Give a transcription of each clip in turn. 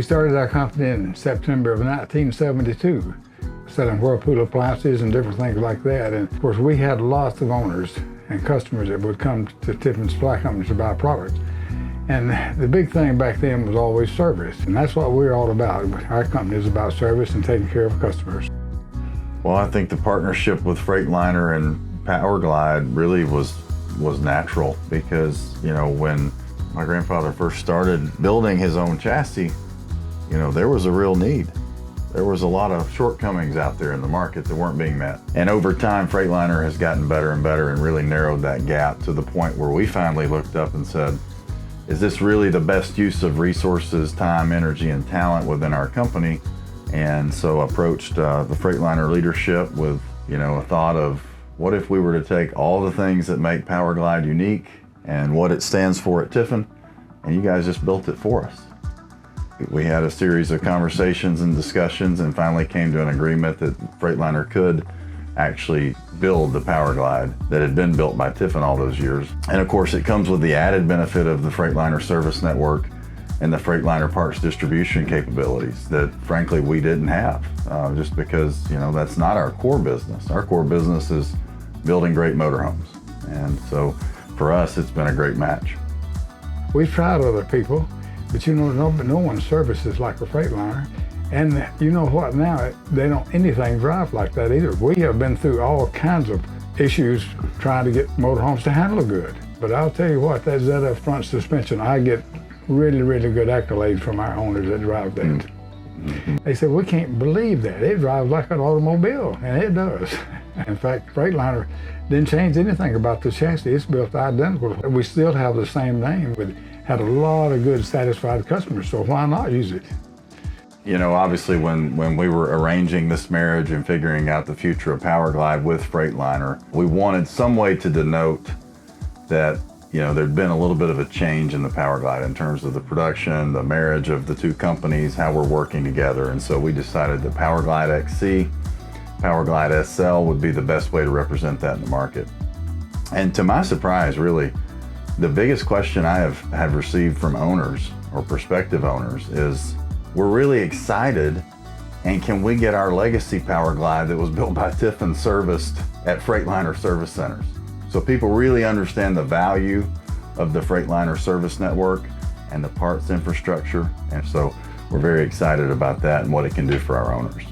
We started our company in September of 1972, selling Whirlpool appliances and different things like that. And of course, we had lots of owners and customers that would come to Tiffin Supply Company to buy products. And the big thing back then was always service. And that's what we're all about. Our company is about service and taking care of customers. Well, I think the partnership with Freightliner and Powerglide really was natural because, you know, when my grandfather first started building his own chassis, you know, there was a real need. There was a lot of shortcomings out there in the market that weren't being met. And over time, Freightliner has gotten better and better and really narrowed that gap to the point where we finally looked up and said, is this really the best use of resources, time, energy, and talent within our company? And so approached the Freightliner leadership with, you know, a thought of what if we were to take all the things that make Powerglide unique and what it stands for at Tiffin, and you guys just built it for us. We had a series of conversations and discussions and finally came to an agreement that Freightliner could actually build the Powerglide that had been built by Tiffin all those years. And of course, it comes with the added benefit of the Freightliner service network and the Freightliner parts distribution capabilities that frankly we didn't have, just because, you know, that's not our core business. Our core business is building great motorhomes. And so for us, it's been a great match. We've tried other people, but you know, no one services like a Freightliner. And you know what, now they don't anything drive like that either. We have been through all kinds of issues trying to get motorhomes to handle good. But I'll tell you what, that ZF front suspension, I get really, really good accolades from our owners that drive that. Mm-hmm. They said, we can't believe that. It drives like an automobile, and it does. In fact, Freightliner didn't change anything about the chassis. It's built identical. We still have the same name. We had a lot of good, satisfied customers, so why not use it? You know, obviously when we were arranging this marriage and figuring out the future of Powerglide with Freightliner, we wanted some way to denote that, you know, there'd been a little bit of a change in the Powerglide in terms of the production, the marriage of the two companies, how we're working together. And so we decided that Powerglide XC, Powerglide SL would be the best way to represent that in the market. And to my surprise, really, the biggest question I have received from owners or prospective owners is, we're really excited, and can we get our legacy Powerglide that was built by Tiffin serviced at Freightliner service centers? So people really understand the value of the Freightliner service network and the parts infrastructure. And so we're very excited about that and what it can do for our owners.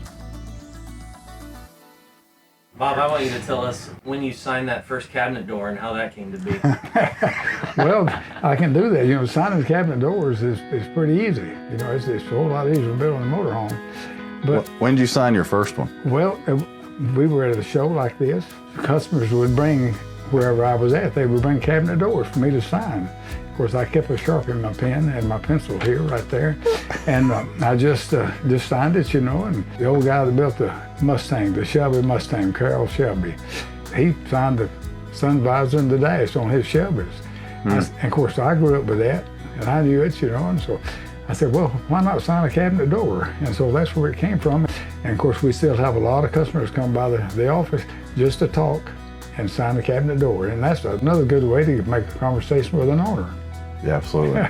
Bob, I want you to tell us when you signed that first cabinet door and how that came to be. Well, I can do that. You know, signing cabinet doors is pretty easy. You know, it's a whole lot easier than building a motorhome. But when did you sign your first one? Well, we were at a show like this. Customers would bring, wherever I was at, they would bring cabinet doors for me to sign. Of course, I kept a Sharpie in my pen and my pencil here, right there. And I just signed it, you know, and the old guy that built the Mustang, the Shelby Mustang, Carroll Shelby, he signed the sun visor and the dash on his Shelbys. And of course, I grew up with that, and I knew it, you know, and so I said, well, why not sign a cabinet door? And so that's where it came from. And of course, we still have a lot of customers come by the office just to talk and sign the cabinet door. And that's another good way to make a conversation with an owner. Yeah, absolutely.